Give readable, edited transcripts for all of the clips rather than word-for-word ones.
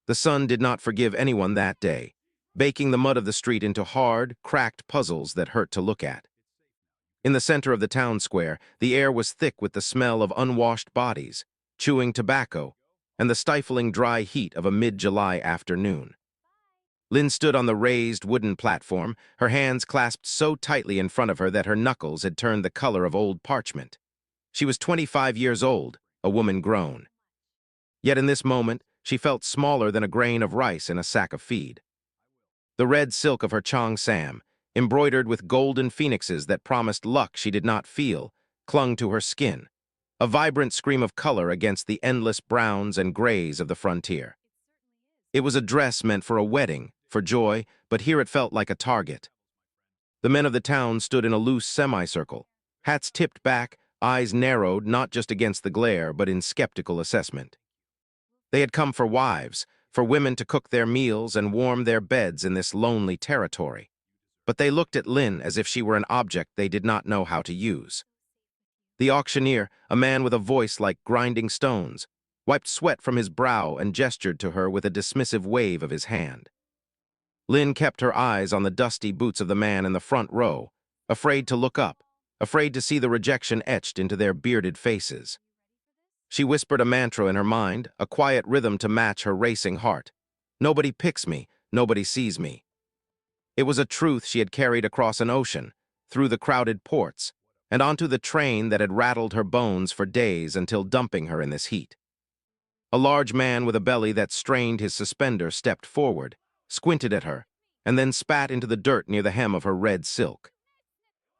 The sun did not forgive anyone that day, baking the mud of the street into hard, cracked puzzles that hurt to look at. In the center of the town square, the air was thick with the smell of unwashed bodies, chewing tobacco, and the stifling dry heat of a mid-July afternoon. Lynn stood on the raised wooden platform, her hands clasped so tightly in front of her that her knuckles had turned the color of old parchment. She was 25 years old, a woman grown. Yet in this moment, she felt smaller than a grain of rice in a sack of feed. The red silk of her cheongsam, embroidered with golden phoenixes that promised luck she did not feel, clung to her skin, a vibrant scream of color against the endless browns and grays of the frontier. It was a dress meant for a wedding, for joy, but here it felt like a target. The men of the town stood in a loose semicircle, hats tipped back, eyes narrowed not just against the glare, but in skeptical assessment. They had come for wives, for women to cook their meals and warm their beds in this lonely territory. But they looked at Lynn as if she were an object they did not know how to use. The auctioneer, a man with a voice like grinding stones, wiped sweat from his brow and gestured to her with a dismissive wave of his hand. Lynn kept her eyes on the dusty boots of the man in the front row, afraid to look up, afraid to see the rejection etched into their bearded faces. She whispered a mantra in her mind, a quiet rhythm to match her racing heart. Nobody picks me, nobody sees me. It was a truth she had carried across an ocean, through the crowded ports, and onto the train that had rattled her bones for days until dumping her in this heat. A large man with a belly that strained his suspender stepped forward, squinted at her, and then spat into the dirt near the hem of her red silk.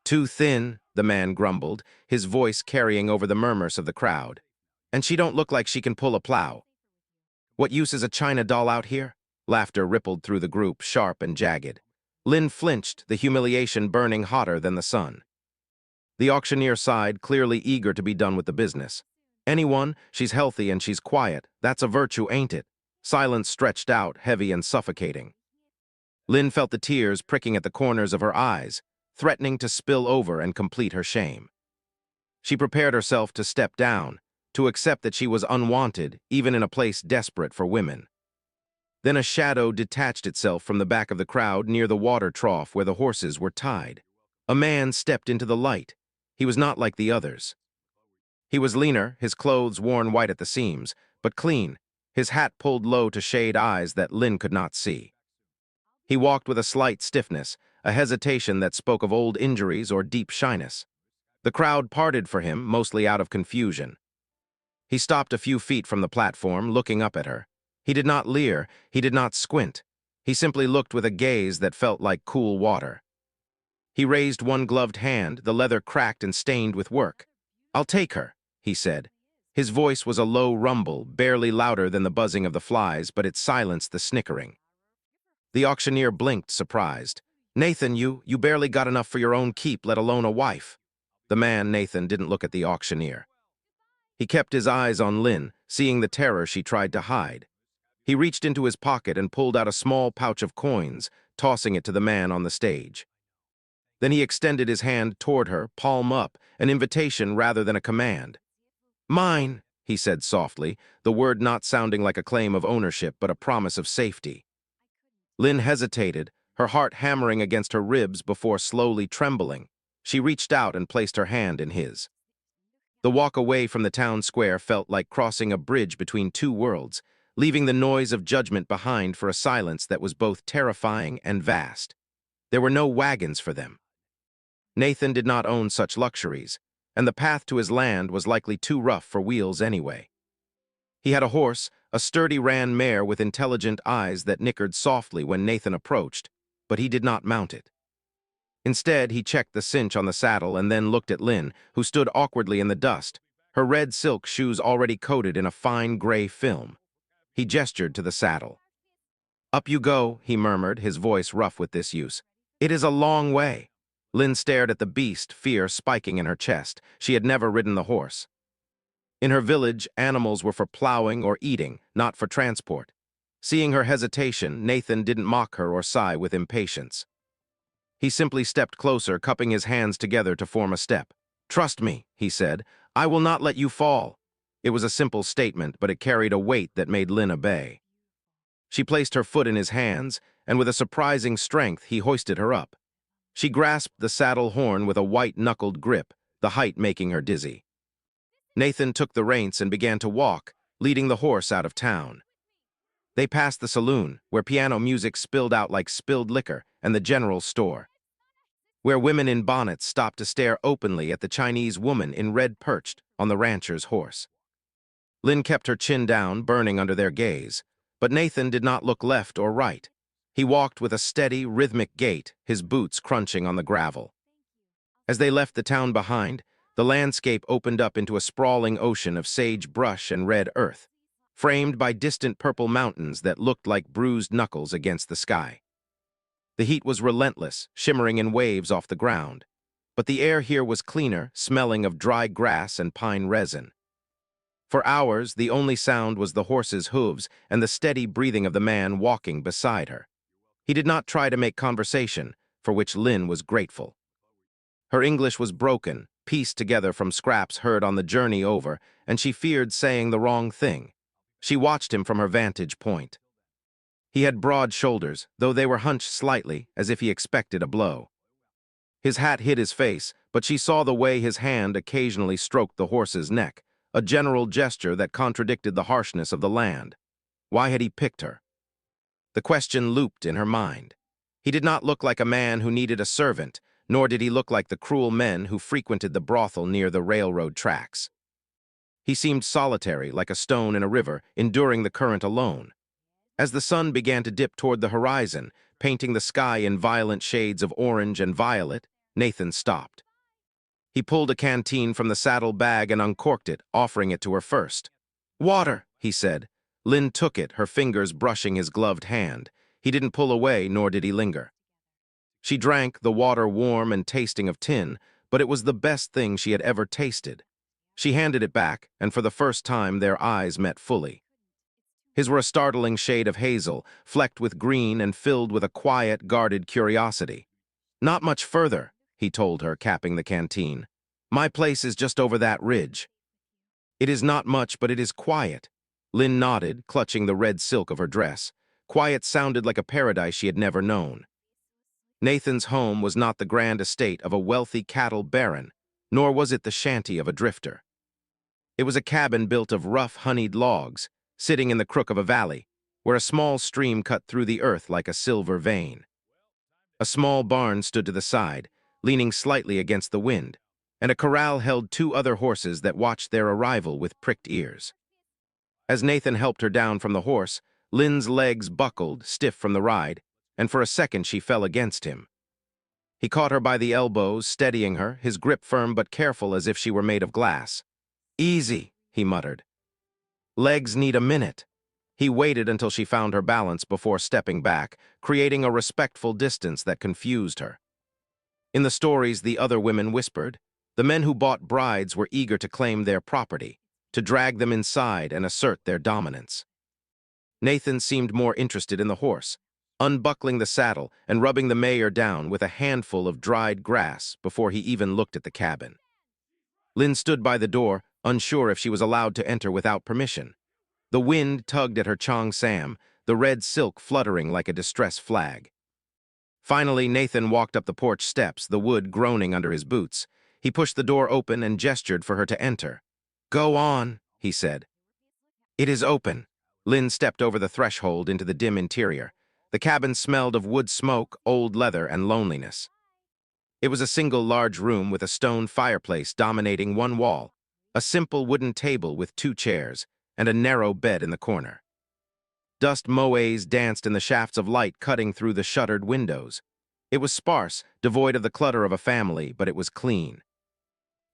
"Too thin," the man grumbled, his voice carrying over the murmurs of the crowd. "And she don't look like she can pull a plow." "What use is a China doll out here?" Laughter rippled through the group, sharp and jagged. Lynn flinched, the humiliation burning hotter than the sun. The auctioneer sighed, clearly eager to be done with the business. "Anyone, she's healthy and she's quiet. That's a virtue, ain't it?" Silence stretched out, heavy and suffocating. Lynn felt the tears pricking at the corners of her eyes, threatening to spill over and complete her shame. She prepared herself to step down, to accept that she was unwanted, even in a place desperate for women. Then a shadow detached itself from the back of the crowd near the water trough where the horses were tied. A man stepped into the light. He was not like the others. He was leaner, his clothes worn white at the seams, but clean, his hat pulled low to shade eyes that Lynn could not see. He walked with a slight stiffness, a hesitation that spoke of old injuries or deep shyness. The crowd parted for him, mostly out of confusion. He stopped a few feet from the platform, looking up at her. He did not leer, he did not squint. He simply looked with a gaze that felt like cool water. He raised one gloved hand, the leather cracked and stained with work. "I'll take her," he said. His voice was a low rumble, barely louder than the buzzing of the flies, but it silenced the snickering. The auctioneer blinked, surprised. "Nathan, you barely got enough for your own keep, let alone a wife." The man, Nathan, didn't look at the auctioneer. He kept his eyes on Lynn, seeing the terror she tried to hide. He reached into his pocket and pulled out a small pouch of coins, tossing it to the man on the stage. Then he extended his hand toward her, palm up, an invitation rather than a command. "Mine," he said softly, the word not sounding like a claim of ownership but a promise of safety. Lynn hesitated, her heart hammering against her ribs before slowly trembling. She reached out and placed her hand in his. The walk away from the town square felt like crossing a bridge between two worlds, leaving the noise of judgment behind for a silence that was both terrifying and vast. There were no wagons for them. Nathan did not own such luxuries, and the path to his land was likely too rough for wheels anyway. He had a horse, a sturdy ran mare with intelligent eyes that nickered softly when Nathan approached, but he did not mount it. Instead, he checked the cinch on the saddle and then looked at Lynn, who stood awkwardly in the dust, her red silk shoes already coated in a fine gray film. He gestured to the saddle. "Up you go," he murmured, his voice rough with disuse. "It is a long way." Lynn stared at the beast, fear spiking in her chest. She had never ridden the horse. In her village, animals were for plowing or eating, not for transport. Seeing her hesitation, Nathan didn't mock her or sigh with impatience. He simply stepped closer, cupping his hands together to form a step. "Trust me," he said. "I will not let you fall." It was a simple statement, but it carried a weight that made Lynn obey. She placed her foot in his hands, and with a surprising strength he hoisted her up. She grasped the saddle horn with a white-knuckled grip, the height making her dizzy. Nathan took the reins and began to walk, leading the horse out of town. They passed the saloon, where piano music spilled out like spilled liquor, and the general store, where women in bonnets stopped to stare openly at the Chinese woman in red perched on the rancher's horse. Lynn kept her chin down, burning under their gaze, but Nathan did not look left or right. He walked with a steady, rhythmic gait, his boots crunching on the gravel. As they left the town behind, the landscape opened up into a sprawling ocean of sage brush and red earth, framed by distant purple mountains that looked like bruised knuckles against the sky. The heat was relentless, shimmering in waves off the ground, but the air here was cleaner, smelling of dry grass and pine resin. For hours, the only sound was the horse's hooves and the steady breathing of the man walking beside her. He did not try to make conversation, for which Lynn was grateful. Her English was broken, pieced together from scraps heard on the journey over, and she feared saying the wrong thing. She watched him from her vantage point. He had broad shoulders, though they were hunched slightly, as if he expected a blow. His hat hid his face, but she saw the way his hand occasionally stroked the horse's neck, a general gesture that contradicted the harshness of the land. Why had he picked her? The question looped in her mind. He did not look like a man who needed a servant, nor did he look like the cruel men who frequented the brothel near the railroad tracks. He seemed solitary, like a stone in a river, enduring the current alone. As the sun began to dip toward the horizon, painting the sky in violent shades of orange and violet, Nathan stopped. He pulled a canteen from the saddle bag and uncorked it, offering it to her first. "Water," he said. Lynn took it, her fingers brushing his gloved hand. He didn't pull away, nor did he linger. She drank, the water warm and tasting of tin, but it was the best thing she had ever tasted. She handed it back, and for the first time their eyes met fully. His were a startling shade of hazel, flecked with green and filled with a quiet, guarded curiosity. "Not much further," he told her, capping the canteen. "My place is just over that ridge." "It is not much, but it is quiet." Lynn nodded, clutching the red silk of her dress. Quiet sounded like a paradise she had never known. Nathan's home was not the grand estate of a wealthy cattle baron, nor was it the shanty of a drifter. It was a cabin built of rough, honeyed logs, sitting in the crook of a valley, where a small stream cut through the earth like a silver vein. A small barn stood to the side, leaning slightly against the wind, and a corral held 2 other horses that watched their arrival with pricked ears. As Nathan helped her down from the horse, Lynn's legs buckled, stiff from the ride, and for a second she fell against him. He caught her by the elbows, steadying her, his grip firm but careful as if she were made of glass. "Easy," he muttered. "Legs need a minute." He waited until she found her balance before stepping back, creating a respectful distance that confused her. In the stories the other women whispered, the men who bought brides were eager to claim their property, to drag them inside and assert their dominance. Nathan seemed more interested in the horse, unbuckling the saddle and rubbing the mare down with a handful of dried grass before he even looked at the cabin. Lynn stood by the door, unsure if she was allowed to enter without permission. The wind tugged at her cheongsam, the red silk fluttering like a distress flag. Finally, Nathan walked up the porch steps, the wood groaning under his boots. He pushed the door open and gestured for her to enter. "Go on," he said. "It is open." Lynn stepped over the threshold into the dim interior. The cabin smelled of wood smoke, old leather, and loneliness. It was a single large room with a stone fireplace dominating one wall, a simple wooden table with 2 chairs, and a narrow bed in the corner. Dust motes danced in the shafts of light cutting through the shuttered windows. It was sparse, devoid of the clutter of a family, but it was clean.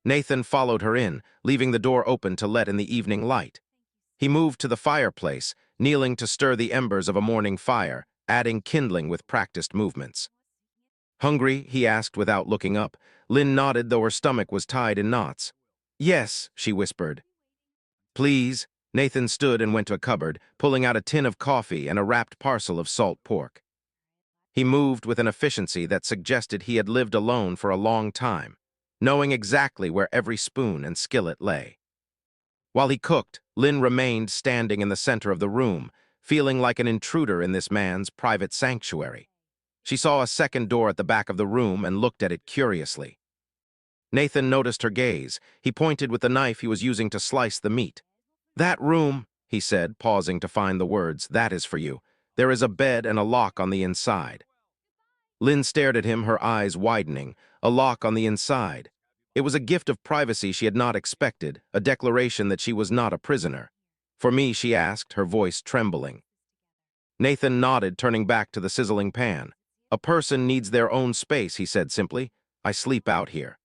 Nathan followed her in, leaving the door open to let in the evening light. He moved to the fireplace, kneeling to stir the embers of a morning fire, adding kindling with practiced movements. "Hungry?" he asked without looking up. Lynn nodded, though her stomach was tied in knots. "Yes," she whispered. "Please." Nathan stood and went to a cupboard, pulling out a tin of coffee and a wrapped parcel of salt pork. He moved with an efficiency that suggested he had lived alone for a long time, knowing exactly where every spoon and skillet lay. While he cooked, Lynn remained standing in the center of the room, feeling like an intruder in this man's private sanctuary. She saw a second door at the back of the room and looked at it curiously. Nathan noticed her gaze. He pointed with the knife he was using to slice the meat. "That room," he said, pausing to find the words, "that is for you. There is a bed and a lock on the inside." Lynn stared at him, her eyes widening. A lock on the inside. It was a gift of privacy she had not expected, a declaration that she was not a prisoner. "For me?" she asked, her voice trembling. Nathan nodded, turning back to the sizzling pan. "A person needs their own space," he said simply. "I sleep out here."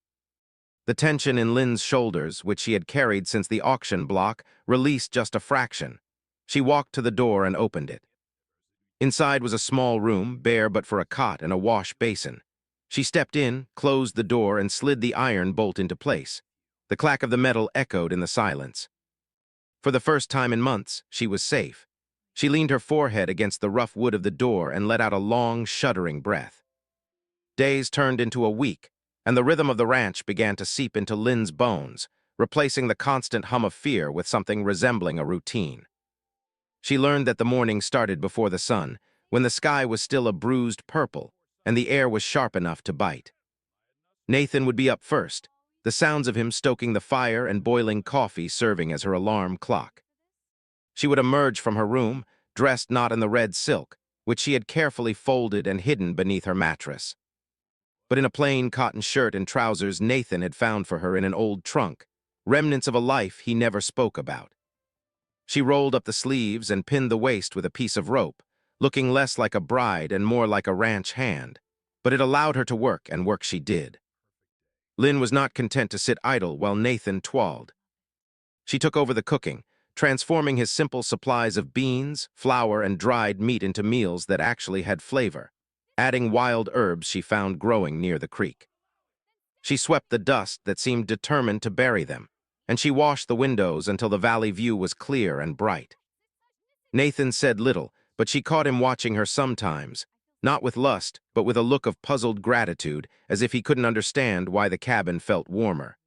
The tension in Lynn's shoulders, which she had carried since the auction block, released just a fraction. She walked to the door and opened it. Inside was a small room, bare but for a cot and a wash basin. She stepped in, closed the door, and slid the iron bolt into place. The clack of the metal echoed in the silence. For the first time in months, she was safe. She leaned her forehead against the rough wood of the door and let out a long, shuddering breath. Days turned into a week, and the rhythm of the ranch began to seep into Lynn's bones, replacing the constant hum of fear with something resembling a routine. She learned that the morning started before the sun, when the sky was still a bruised purple, and the air was sharp enough to bite. Nathan would be up first, the sounds of him stoking the fire and boiling coffee serving as her alarm clock. She would emerge from her room, dressed not in the red silk, which she had carefully folded and hidden beneath her mattress, but in a plain cotton shirt and trousers Nathan had found for her in an old trunk, remnants of a life he never spoke about. She rolled up the sleeves and pinned the waist with a piece of rope, looking less like a bride and more like a ranch hand, but it allowed her to work, and work she did. Lynn was not content to sit idle while Nathan toiled. She took over the cooking, transforming his simple supplies of beans, flour, and dried meat into meals that actually had flavor, adding wild herbs she found growing near the creek. She swept the dust that seemed determined to bury them, and she washed the windows until the valley view was clear and bright. Nathan said little, but she caught him watching her sometimes, not with lust, but with a look of puzzled gratitude, as if he couldn't understand why the cabin felt warmer.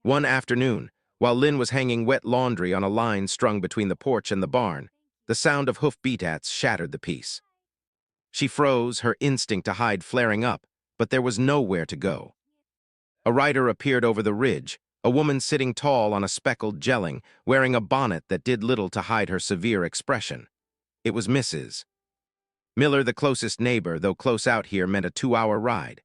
One afternoon, while Lynn was hanging wet laundry on a line strung between the porch and the barn, the sound of hoof-beats shattered the peace. She froze, her instinct to hide flaring up, but there was nowhere to go. A rider appeared over the ridge, a woman sitting tall on a speckled jelling, wearing a bonnet that did little to hide her severe expression. It was Mrs. Miller, the closest neighbor, though close out here meant a 2-hour ride.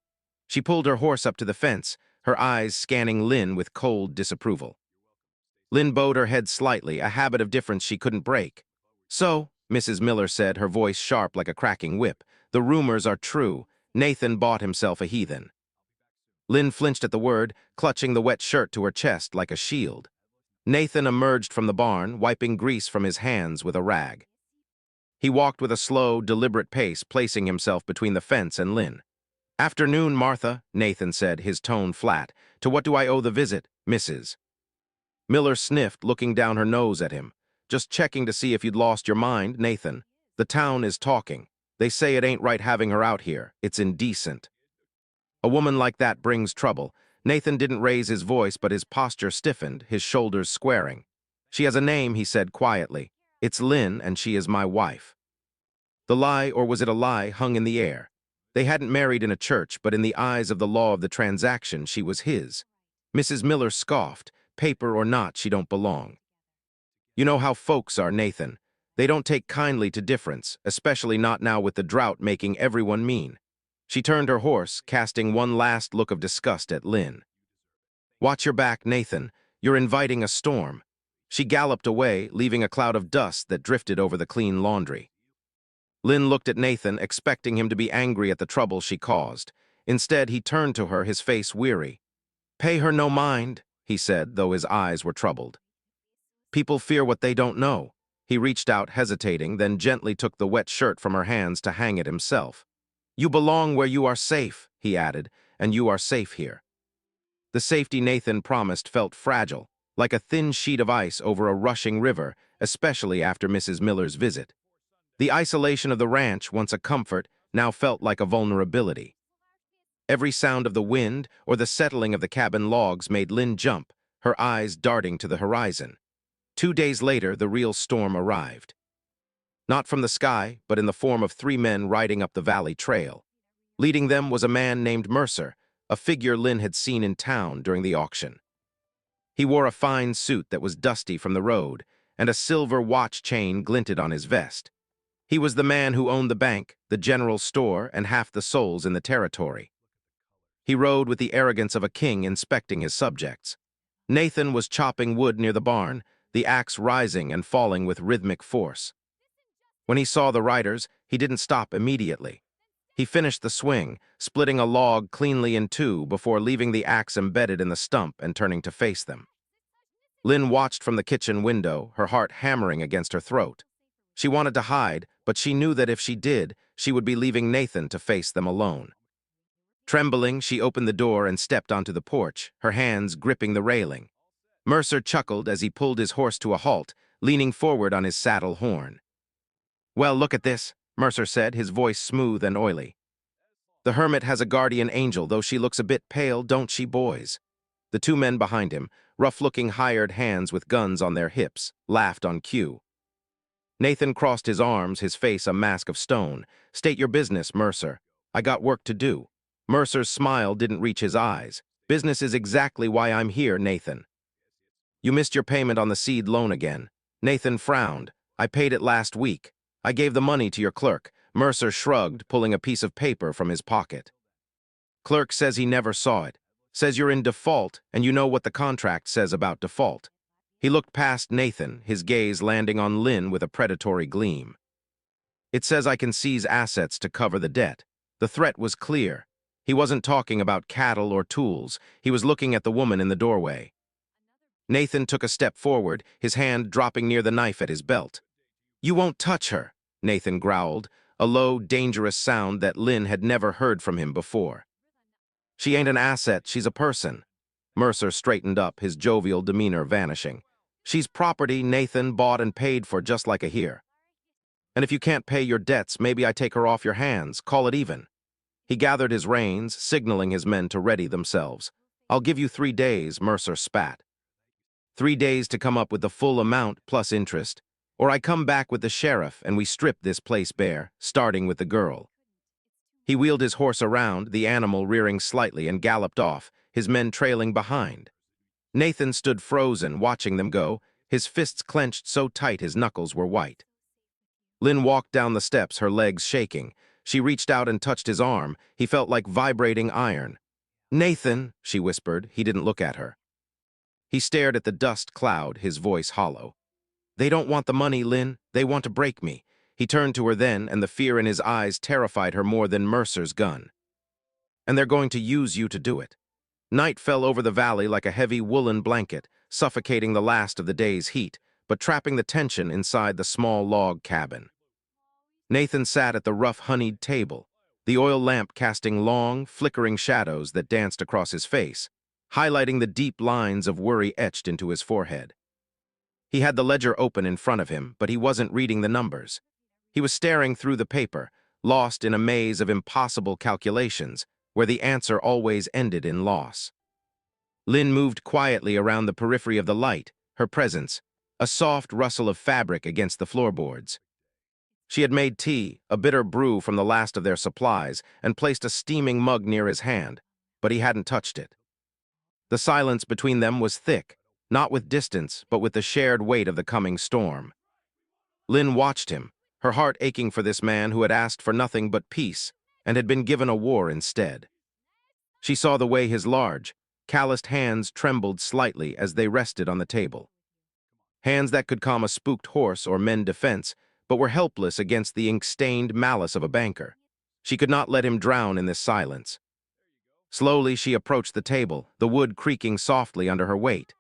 She pulled her horse up to the fence, her eyes scanning Lynn with cold disapproval. Lynn bowed her head slightly, a habit of difference she couldn't break. "So," Mrs. Miller said, her voice sharp like a cracking whip, "the rumors are true. Nathan bought himself a heathen." Lynn flinched at the word, clutching the wet shirt to her chest like a shield. Nathan emerged from the barn, wiping grease from his hands with a rag. He walked with a slow, deliberate pace, placing himself between the fence and Lynn. "Afternoon, Martha," Nathan said, his tone flat. "To what do I owe the visit, Mrs.?" Miller sniffed, looking down her nose at him. "Just checking to see if you'd lost your mind, Nathan. The town is talking. They say it ain't right having her out here. It's indecent. A woman like that brings trouble." Nathan didn't raise his voice, but his posture stiffened, his shoulders squaring. "She has a name," he said quietly. "It's Lynn, and she is my wife." The lie, or was it a lie, hung in the air. They hadn't married in a church, but in the eyes of the law of the transaction, she was his. Mrs. Miller scoffed. "Paper or not, she don't belong." "You know how folks are, Nathan. They don't take kindly to difference, especially not now with the drought making everyone mean." She turned her horse, casting one last look of disgust at Lynn. "Watch your back, Nathan. You're inviting a storm." She galloped away, leaving a cloud of dust that drifted over the clean laundry. Lynn looked at Nathan, expecting him to be angry at the trouble she caused. Instead, he turned to her, his face weary. "Pay her no mind," he said, though his eyes were troubled. "People fear what they don't know." He reached out, hesitating, then gently took the wet shirt from her hands to hang it himself. "You belong where you are safe," he added, "and you are safe here." The safety Nathan promised felt fragile, like a thin sheet of ice over a rushing river, especially after Mrs. Miller's visit. The isolation of the ranch, once a comfort, now felt like a vulnerability. Every sound of the wind or the settling of the cabin logs made Lynn jump, her eyes darting to the horizon. 2 days later, the real storm arrived. Not from the sky, but in the form of three men riding up the valley trail. Leading them was a man named Mercer, a figure Lynn had seen in town during the auction. He wore a fine suit that was dusty from the road, and a silver watch chain glinted on his vest. He was the man who owned the bank, the general store, and half the souls in the territory. He rode with the arrogance of a king inspecting his subjects. Nathan was chopping wood near the barn, the axe rising and falling with rhythmic force. When he saw the riders, he didn't stop immediately. He finished the swing, splitting a log cleanly in two before leaving the axe embedded in the stump and turning to face them. Lynn watched from the kitchen window, her heart hammering against her throat. She wanted to hide, but she knew that if she did, she would be leaving Nathan to face them alone. Trembling, she opened the door and stepped onto the porch, her hands gripping the railing. Mercer chuckled as he pulled his horse to a halt, leaning forward on his saddle horn. "Well, look at this," Mercer said, his voice smooth and oily. "The hermit has a guardian angel, though she looks a bit pale, don't she, boys?" The two men behind him, rough-looking hired hands with guns on their hips, laughed on cue. Nathan crossed his arms, his face a mask of stone. "State your business, Mercer. I got work to do." Mercer's smile didn't reach his eyes. "Business is exactly why I'm here, Nathan." "You missed your payment on the seed loan again." Nathan frowned. "I paid it last week. I gave the money to your clerk." Mercer shrugged, pulling a piece of paper from his pocket. "Clerk says he never saw it. Says you're in default, and you know what the contract says about default." He looked past Nathan, his gaze landing on Lynn with a predatory gleam. "It says I can seize assets to cover the debt." The threat was clear. He wasn't talking about cattle or tools. He was looking at the woman in the doorway. Nathan took a step forward, his hand dropping near the knife at his belt. "You won't touch her," Nathan growled, a low, dangerous sound that Lynn had never heard from him before. "She ain't an asset, she's a person." Mercer straightened up, his jovial demeanor vanishing. "She's property Nathan bought and paid for just like a here. And if you can't pay your debts, maybe I take her off your hands, call it even." He gathered his reins, signaling his men to ready themselves. "I'll give you 3 days," Mercer spat. 3 days to come up with the full amount plus interest, or I come back with the sheriff and we strip this place bare, starting with the girl." He wheeled his horse around, the animal rearing slightly, and galloped off, his men trailing behind. Nathan stood frozen, watching them go, his fists clenched so tight his knuckles were white. Lynn walked down the steps, her legs shaking. She reached out and touched his arm. He felt like vibrating iron. "Nathan," she whispered. He didn't look at her. He stared at the dust cloud, his voice hollow. "They don't want the money, Lynn. They want to break me." He turned to her then, and the fear in his eyes terrified her more than Mercer's gun. "And they're going to use you to do it." Night fell over the valley like a heavy woolen blanket, suffocating the last of the day's heat, but trapping the tension inside the small log cabin. Nathan sat at the rough honeyed table, the oil lamp casting long, flickering shadows that danced across his face, highlighting the deep lines of worry etched into his forehead. He had the ledger open in front of him, but he wasn't reading the numbers. He was staring through the paper, lost in a maze of impossible calculations, where the answer always ended in loss. Lynn moved quietly around the periphery of the light, her presence, a soft rustle of fabric against the floorboards. She had made tea, a bitter brew from the last of their supplies, and placed a steaming mug near his hand, but he hadn't touched it. The silence between them was thick, not with distance, but with the shared weight of the coming storm. Lynn watched him, her heart aching for this man who had asked for nothing but peace and had been given a war instead. She saw the way his large, calloused hands trembled slightly as they rested on the table. Hands that could calm a spooked horse or mend defense, but were helpless against the ink-stained malice of a banker. She could not let him drown in this silence. Slowly she approached the table, the wood creaking softly under her weight.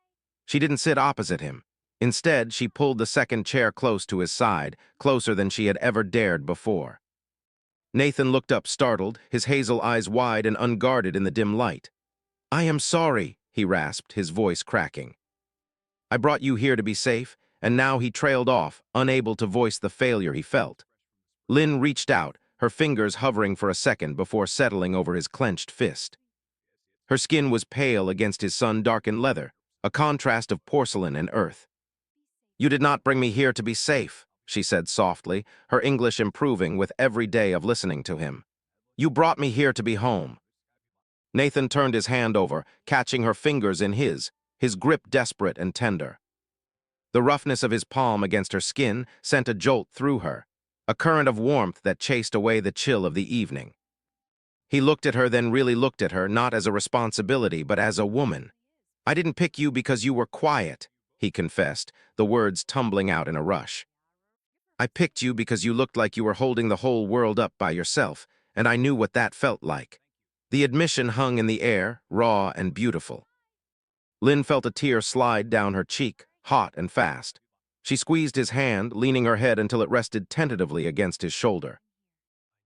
She didn't sit opposite him. Instead, she pulled the second chair close to his side, closer than she had ever dared before. Nathan looked up startled, his hazel eyes wide and unguarded in the dim light. "I am sorry," he rasped, his voice cracking. "I brought you here to be safe," and now he trailed off, unable to voice the failure he felt. Lynn reached out, her fingers hovering for a second before settling over his clenched fist. Her skin was pale against his sun-darkened leather, a contrast of porcelain and earth. "You did not bring me here to be safe." she said softly, her English improving with every day of listening to him. You brought me here to be home. Nathan turned his hand over, catching her fingers in his grip desperate and tender. The roughness of his palm against her skin sent a jolt through her, a current of warmth that chased away the chill of the evening. He looked at her, then really looked at her, not as a responsibility, but as a woman. I didn't pick you because you were quiet, he confessed, the words tumbling out in a rush. I picked you because you looked like you were holding the whole world up by yourself, and I knew what that felt like. The admission hung in the air, raw and beautiful. Lynn felt a tear slide down her cheek, hot and fast. She squeezed his hand, leaning her head until it rested tentatively against his shoulder.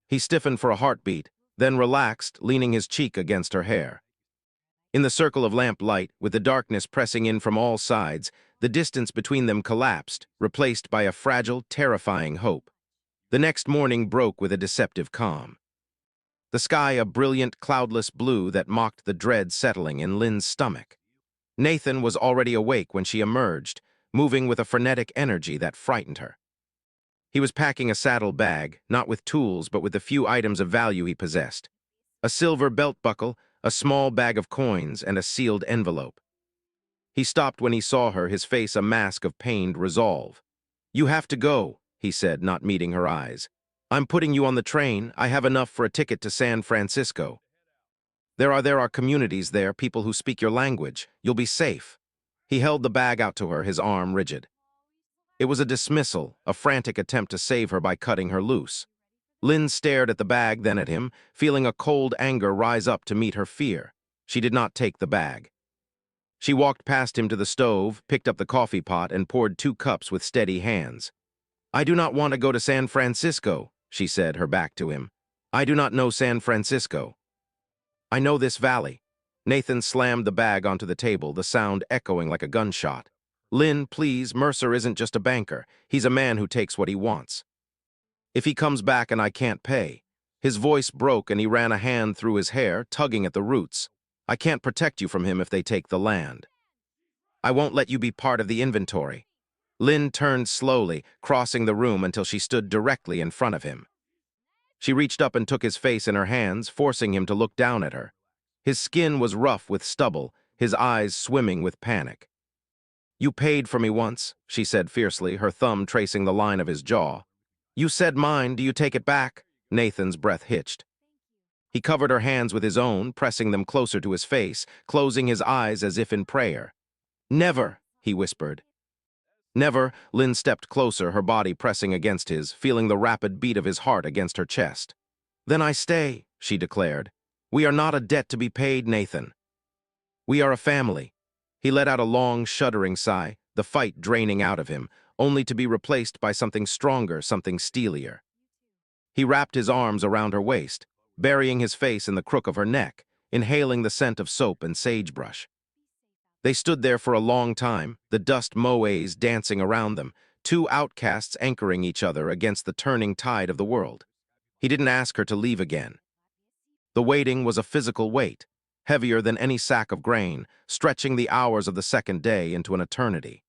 He stiffened for a heartbeat, then relaxed, leaning his cheek against her hair. In the circle of lamplight, with the darkness pressing in from all sides, the distance between them collapsed, replaced by a fragile, terrifying hope. The next morning broke with a deceptive calm. The sky a brilliant, cloudless blue that mocked the dread settling in Lynn's stomach. Nathan was already awake when she emerged, moving with a frenetic energy that frightened her. He was packing a saddle bag, not with tools but with the few items of value he possessed. A silver belt buckle, a small bag of coins, and a sealed envelope. He stopped when he saw her, his face a mask of pained resolve. You have to go, he said, not meeting her eyes. I'm putting you on the train. I have enough for a ticket to San Francisco. There are communities there, people who speak your language. You'll be safe. He held the bag out to her, his arm rigid. It was a dismissal, a frantic attempt to save her by cutting her loose. Lynn stared at the bag, then at him, feeling a cold anger rise up to meet her fear. She did not take the bag. She walked past him to the stove, picked up the coffee pot, and poured 2 cups with steady hands. I do not want to go to San Francisco, she said, her back to him. I do not know San Francisco. I know this valley. Nathan slammed the bag onto the table, the sound echoing like a gunshot. Lynn, please, Mercer isn't just a banker. He's a man who takes what he wants. If he comes back and I can't pay. His voice broke and he ran a hand through his hair, tugging at the roots. I can't protect you from him if they take the land. I won't let you be part of the inventory. Lynn turned slowly, crossing the room until she stood directly in front of him. She reached up and took his face in her hands, forcing him to look down at her. His skin was rough with stubble, his eyes swimming with panic. You paid for me once, she said fiercely, her thumb tracing the line of his jaw. You said mine, do you take it back? Nathan's breath hitched. He covered her hands with his own, pressing them closer to his face, closing his eyes as if in prayer. Never, he whispered. Never, Lynn stepped closer, her body pressing against his, feeling the rapid beat of his heart against her chest. Then I stay, she declared. We are not a debt to be paid, Nathan. We are a family. He let out a long, shuddering sigh, the fight draining out of him, only to be replaced by something stronger, something steelier. He wrapped his arms around her waist, burying his face in the crook of her neck, inhaling the scent of soap and sagebrush. They stood there for a long time, the dust moa's dancing around them, 2 outcasts anchoring each other against the turning tide of the world. He didn't ask her to leave again. The waiting was a physical weight, heavier than any sack of grain, stretching the hours of the second day into an eternity.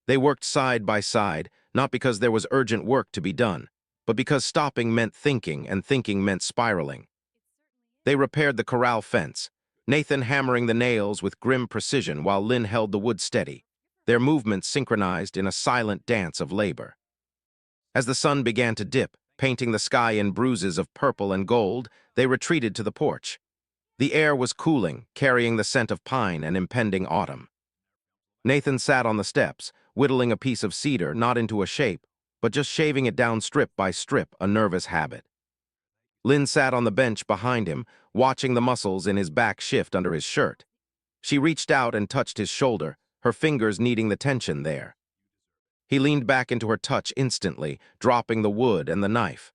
They worked side by side, not because there was urgent work to be done, but because stopping meant thinking and thinking meant spiraling. They repaired the corral fence, Nathan hammering the nails with grim precision while Lynn held the wood steady, their movements synchronized in a silent dance of labor. As the sun began to dip, painting the sky in bruises of purple and gold, they retreated to the porch. The air was cooling, carrying the scent of pine and impending autumn. Nathan sat on the steps, whittling a piece of cedar not into a shape, but just shaving it down strip by strip, a nervous habit. Lynn sat on the bench behind him, watching the muscles in his back shift under his shirt. She reached out and touched his shoulder, her fingers kneading the tension there. He leaned back into her touch instantly, dropping the wood and the knife.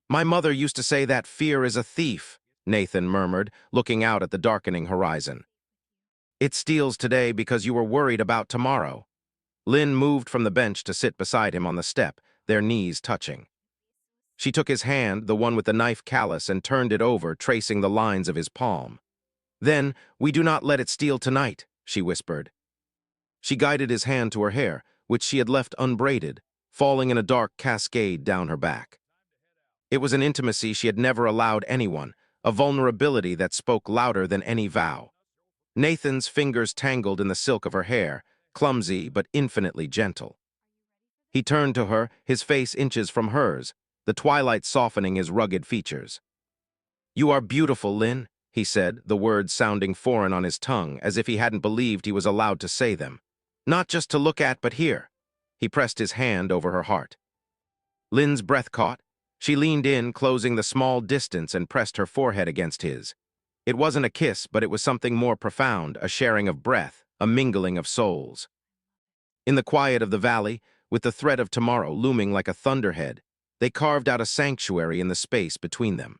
My mother used to say that fear is a thief, Nathan murmured, looking out at the darkening horizon. It steals today because you were worried about tomorrow. Lynn moved from the bench to sit beside him on the step, their knees touching. She took his hand, the one with the knife callus, and turned it over, tracing the lines of his palm. Then, we do not let it steal tonight, she whispered. She guided his hand to her hair, which she had left unbraided, falling in a dark cascade down her back. It was an intimacy she had never allowed anyone, a vulnerability that spoke louder than any vow. Nathan's fingers tangled in the silk of her hair, clumsy but infinitely gentle. He turned to her, his face inches from hers, the twilight softening his rugged features. "You are beautiful, Lynn," he said, the words sounding foreign on his tongue, as if he hadn't believed he was allowed to say them. "Not just to look at, but hear." He pressed his hand over her heart. Lynn's breath caught. She leaned in, closing the small distance, and pressed her forehead against his. It wasn't a kiss, but it was something more profound, a sharing of breath, a mingling of souls. In the quiet of the valley, with the threat of tomorrow looming like a thunderhead, they carved out a sanctuary in the space between them.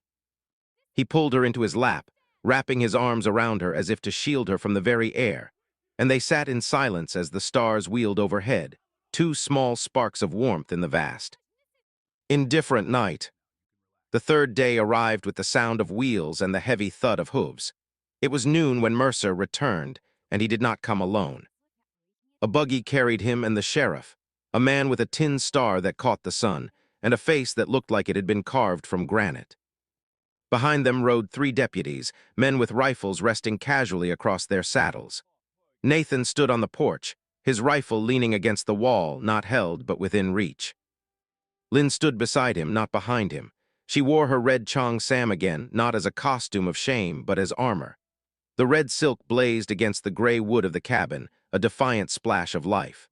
He pulled her into his lap, wrapping his arms around her as if to shield her from the very air, and they sat in silence as the stars wheeled overhead, two small sparks of warmth in the vast. Indifferent night. The third day arrived with the sound of wheels and the heavy thud of hooves. It was noon when Mercer returned, and he did not come alone. A buggy carried him and the sheriff, a man with a tin star that caught the sun, and a face that looked like it had been carved from granite. Behind them rode 3 deputies, men with rifles resting casually across their saddles. Nathan stood on the porch, his rifle leaning against the wall, not held but within reach. Lynn stood beside him, not behind him. She wore her red Chong Sam again, not as a costume of shame, but as armor. The red silk blazed against the gray wood of the cabin, a defiant splash of life.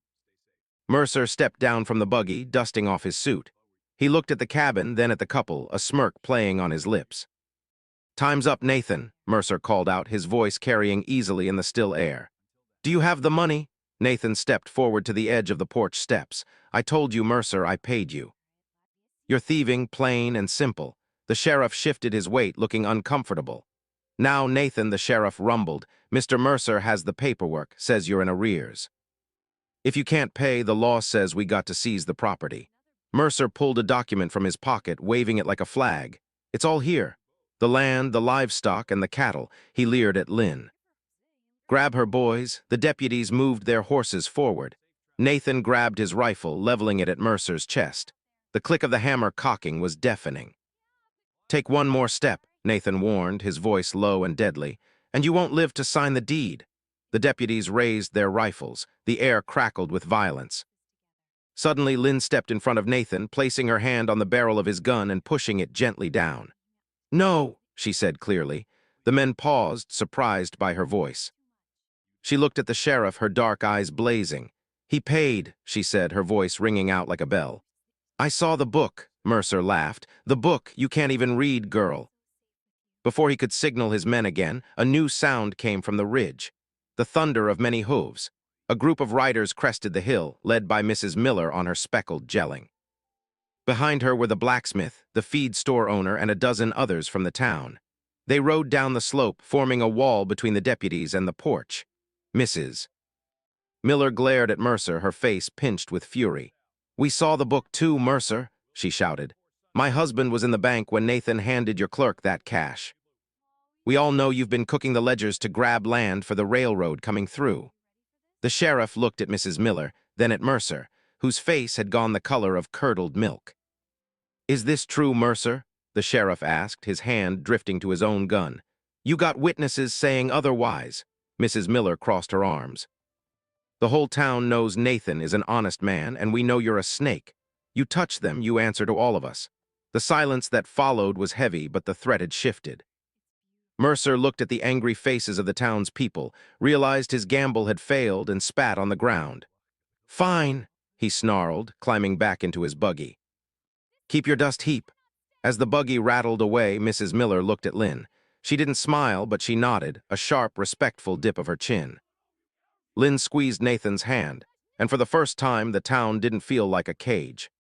Mercer stepped down from the buggy, dusting off his suit. He looked at the cabin, then at the couple, a smirk playing on his lips. "Time's up, Nathan," Mercer called out, his voice carrying easily in the still air. "Do you have the money?" Nathan stepped forward to the edge of the porch steps. "I told you, Mercer, I paid you." "You're thieving, plain and simple." The sheriff shifted his weight, looking uncomfortable. "Now, Nathan," the sheriff rumbled, "Mr. Mercer has the paperwork, says you're in arrears. If you can't pay, the law says we got to seize the property." Mercer pulled a document from his pocket, waving it like a flag. "It's all here. The land, the livestock, and the cattle." He leered at Lynn. "Grab her, boys." The deputies moved their horses forward. Nathan grabbed his rifle, leveling it at Mercer's chest. The click of the hammer cocking was deafening. "Take one more step," Nathan warned, his voice low and deadly, "and you won't live to sign the deed." The deputies raised their rifles. The air crackled with violence. Suddenly, Lynn stepped in front of Nathan, placing her hand on the barrel of his gun and pushing it gently down. "No," she said clearly. The men paused, surprised by her voice. She looked at the sheriff, her dark eyes blazing. "He paid," she said, her voice ringing out like a bell. "I saw the book," Mercer laughed. "The book you can't even read, girl." Before he could signal his men again, a new sound came from the ridge. The thunder of many hooves. A group of riders crested the hill, led by Mrs. Miller on her speckled jelling. Behind her were the blacksmith, the feed store owner, and a dozen others from the town. They rode down the slope, forming a wall between the deputies and the porch. "Mrs. Miller glared at Mercer, her face pinched with fury. "We saw the book too, Mercer," she shouted. "My husband was in the bank when Nathan handed your clerk that cash. We all know you've been cooking the ledgers to grab land for the railroad coming through." The sheriff looked at Mrs. Miller, then at Mercer, whose face had gone the color of curdled milk. "Is this true, Mercer?" the sheriff asked, his hand drifting to his own gun. "You got witnesses saying otherwise." Mrs. Miller crossed her arms. "The whole town knows Nathan is an honest man, and we know you're a snake. You touch them, you answer to all of us." The silence that followed was heavy, but the threat had shifted. Mercer looked at the angry faces of the town's people, realized his gamble had failed, and spat on the ground. "Fine," he snarled, climbing back into his buggy. "Keep your dust heap." As the buggy rattled away, Mrs. Miller looked at Lynn. She didn't smile, but she nodded, a sharp, respectful dip of her chin. Lynn squeezed Nathan's hand, and for the first time the town didn't feel like a cage.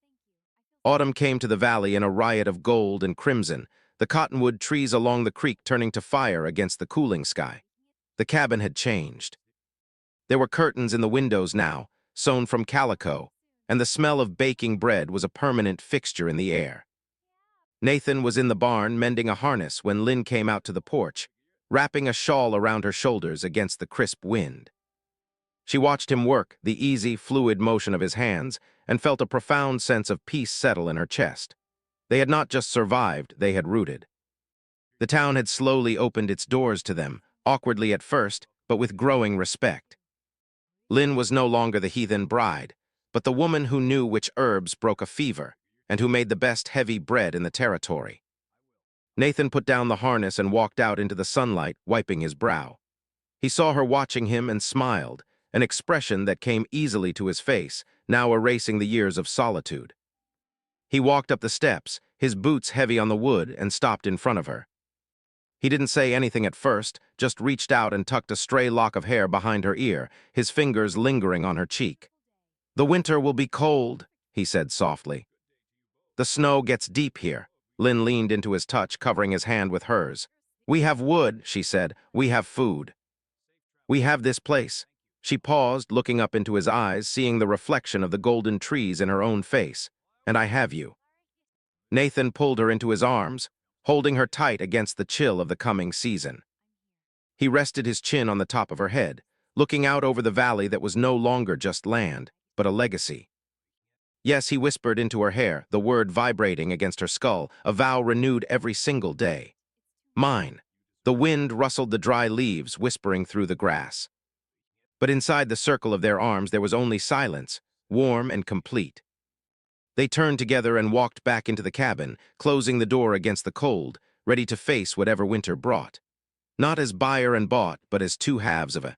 Autumn came to the valley in a riot of gold and crimson, the cottonwood trees along the creek turning to fire against the cooling sky. The cabin had changed. There were curtains in the windows now, sewn from calico, and the smell of baking bread was a permanent fixture in the air. Nathan was in the barn mending a harness when Lynn came out to the porch, wrapping a shawl around her shoulders against the crisp wind. She watched him work, the easy, fluid motion of his hands, and felt a profound sense of peace settle in her chest. They had not just survived, they had rooted. The town had slowly opened its doors to them, awkwardly at first, but with growing respect. Lynn was no longer the heathen bride, but the woman who knew which herbs broke a fever, and who made the best heavy bread in the territory. Nathan put down the harness and walked out into the sunlight, wiping his brow. He saw her watching him and smiled, an expression that came easily to his face, now erasing the years of solitude. He walked up the steps, his boots heavy on the wood, and stopped in front of her. He didn't say anything at first, just reached out and tucked a stray lock of hair behind her ear, his fingers lingering on her cheek. "The winter will be cold," he said softly. "The snow gets deep here." Lynn leaned into his touch, covering his hand with hers. "We have wood," she said. "We have food. We have this place." She paused, looking up into his eyes, seeing the reflection of the golden trees in her own face. "And I have you." Nathan pulled her into his arms, holding her tight against the chill of the coming season. He rested his chin on the top of her head, looking out over the valley that was no longer just land, but a legacy. "Yes," he whispered into her hair, the word vibrating against her skull, a vow renewed every single day. "Mine." The wind rustled the dry leaves, whispering through the grass. But inside the circle of their arms there was only silence, warm and complete. They turned together and walked back into the cabin, closing the door against the cold, ready to face whatever winter brought. Not as buyer and bought, but as two halves of a